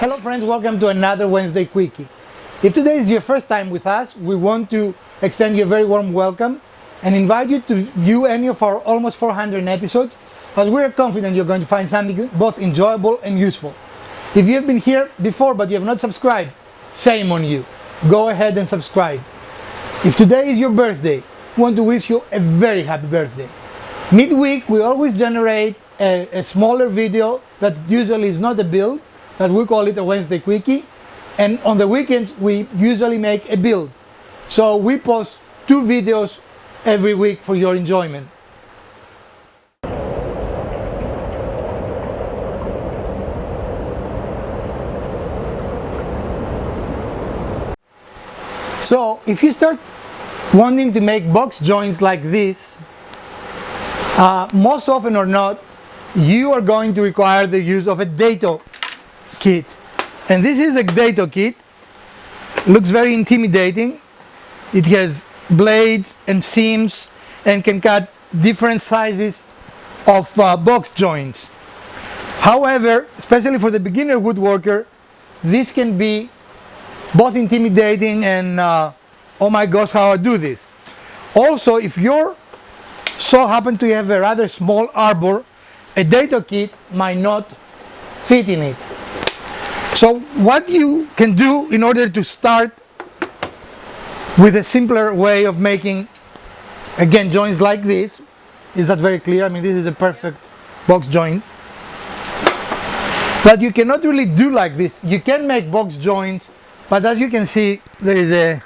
Hello friends, welcome to another Wednesday Quickie. If today is your first time with us, we want to extend you a very warm welcome and invite you to view any of our almost 400 episodes, as we are confident you're going to find something both enjoyable and useful. If you have been here before but you have not subscribed, shame on you. Go ahead and subscribe. If today is your birthday, we want to wish you a very happy birthday. Midweek we always generate a smaller video that usually is not a build, that we call it a Wednesday Quickie, and on the weekends we usually make a build. So we post 2 videos every week for your enjoyment. So if you start wanting to make box joints like this, most often or not, you are going to require the use of a dado kit. And this is a dado kit. Looks very intimidating. It has blades and seams and can cut different sizes of box joints. However, especially for the beginner woodworker, this can be both intimidating and oh my gosh, how I do this. Also, if you're so happen to have a rather small arbor, a dado kit might not fit in it. So what you can do in order to start with a simpler way of making, again, joints like this, is that very clear? I mean, this is a perfect box joint. But you cannot really do like this. You can make box joints, but as you can see, there is a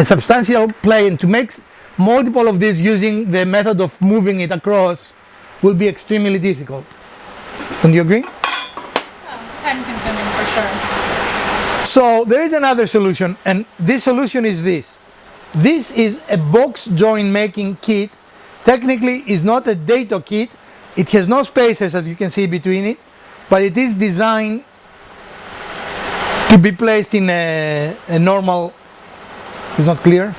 substantial play, and to make multiple of these using the method of moving it across will be extremely difficult. Don't you agree? Time consuming for sure. So there is another solution, and this solution is this. This is a box joint making kit. Technically is not a dado kit. It has no spacers, as you can see, between it, but it is designed to be placed in a normal, it's not clear.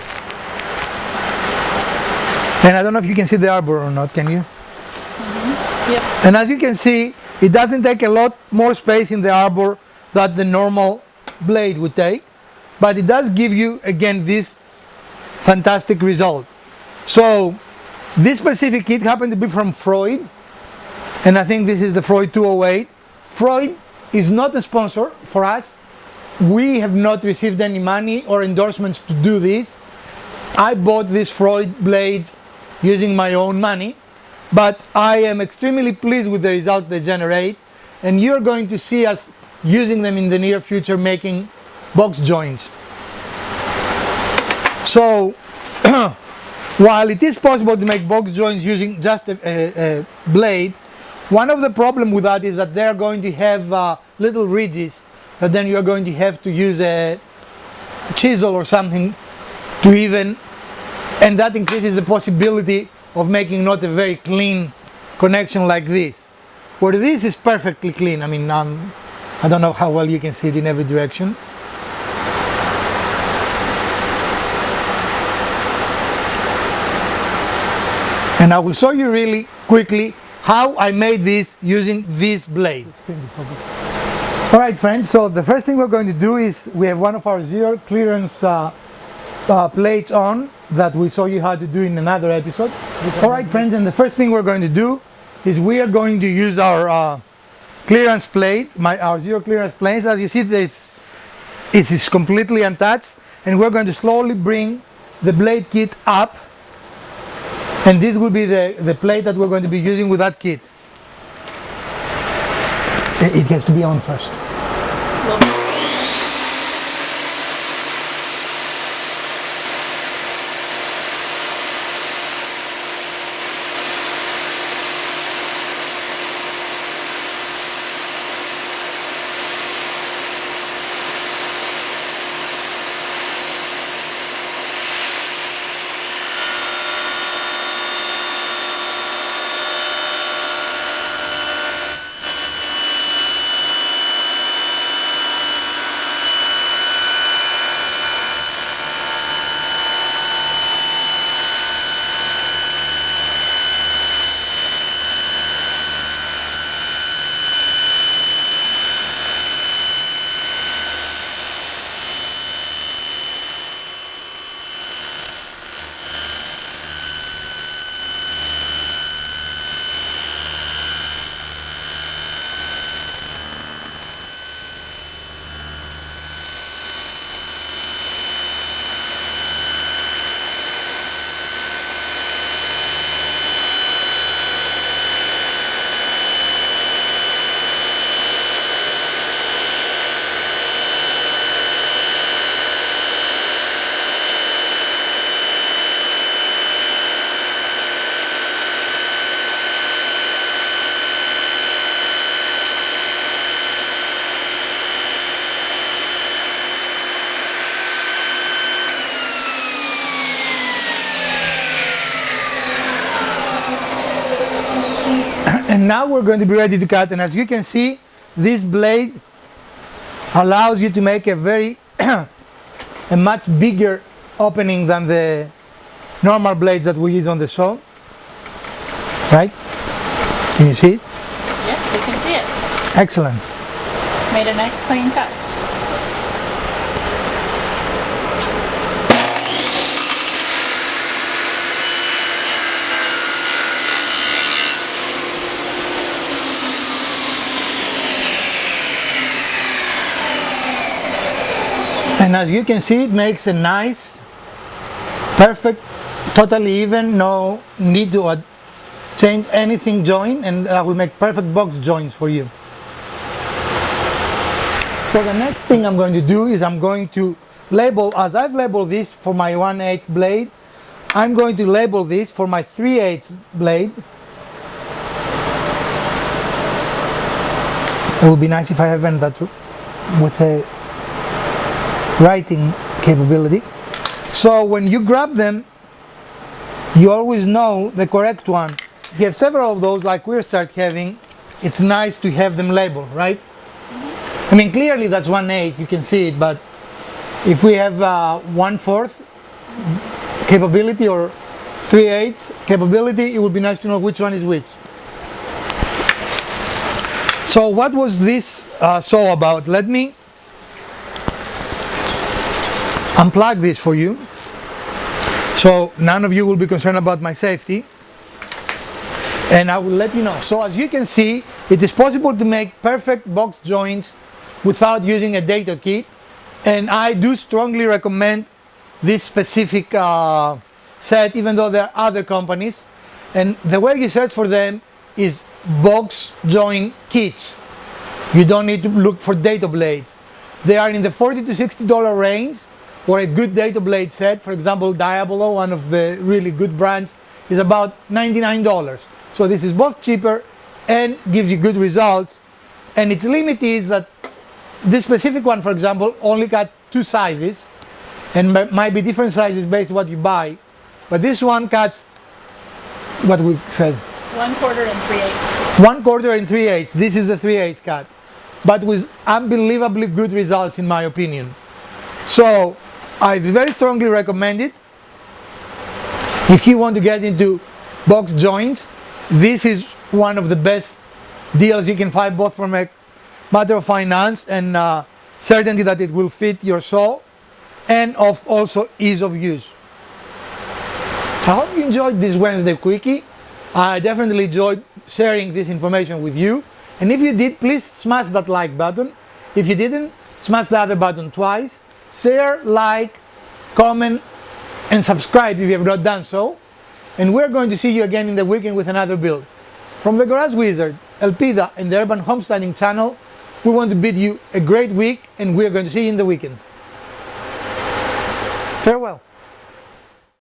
And I don't know if you can see the arbor or not, can you? Mm-hmm. Yep. And as you can see, it doesn't take a lot more space in the arbor that the normal blade would take, but it does give you, again, this fantastic result. So this specific kit happened to be from Freud, and I think this is the Freud 208. Freud is not a sponsor for us. We have not received any money or endorsements to do this. I bought these Freud blades using my own money, but I am extremely pleased with the result they generate, and you're going to see us using them in the near future making box joints. So while it is possible to make box joints using just a blade, one of the problems with that is that they're going to have little ridges that then you're going to have to use a chisel or something to even, and that increases the possibility of making not a very clean connection like this. Where this is perfectly clean. I mean, I don't know how well you can see it in every direction. And I will show you really quickly how I made this using these blades. Alright friends, so the first thing we're going to do is we have one of our zero clearance plates on that we show you how to do in another episode. Alright friends, and the first thing we're going to do is we are going to use our clearance plate, our zero clearance plates. As you see, it is completely untouched, and we're going to slowly bring the blade kit up, and this will be the plate that we're going to be using with that kit. It has to be on first. And now we're going to be ready to cut, and as you can see, this blade allows you to make a much bigger opening than the normal blades that we use on the saw. Right? Can you see it? Yes, you can see it. Excellent. Made a nice clean cut. And as you can see, it makes a nice, perfect, totally even, no need to change anything joint, and I will make perfect box joints for you. So the next thing I'm going to do is I'm going to label, as I've labeled this for my 1/8 blade, I'm going to label this for my 3/8 blade. It would be nice if I had that with a writing capability. So when you grab them, you always know the correct one. If you have several of those like we start having, it's nice to have them labeled, right? I mean, clearly that's 1/8, you can see it, but if we have 1/4 capability or 3/8 capability, it would be nice to know which one is which. So what was this saw about? Let me unplug this for you, so none of you will be concerned about my safety, and I will let you know. So as you can see, it is possible to make perfect box joints without using a dado kit, and I do strongly recommend this specific set, even though there are other companies, and the way you search for them is box joint kits. You don't need to look for dado blades. They are in the $40 to $60 range. Or a good dado blade set, for example, Diabolo, one of the really good brands, is about $99. So this is both cheaper and gives you good results. And its limit is that this specific one, for example, only got 2 sizes, and might be different sizes based on what you buy. But this one cuts what we said. 1/4 and 3/8. 1/4 and 3/8. This is the 3/8 cut, but with unbelievably good results in my opinion. So I very strongly recommend it. If you want to get into box joints, this is one of the best deals you can find, both from a matter of finance and certainty that it will fit your saw, and of also ease of use. I hope you enjoyed this Wednesday Quickie. I definitely enjoyed sharing this information with you, and if you did, please smash that like button. If you didn't, smash the other button twice. Share, like, comment, and subscribe if you have not done so. And we're going to see you again in the weekend with another build. From the Garage Wizard, Elpida, and the Urban Homesteading channel, we want to bid you a great week, and we're going to see you in the weekend.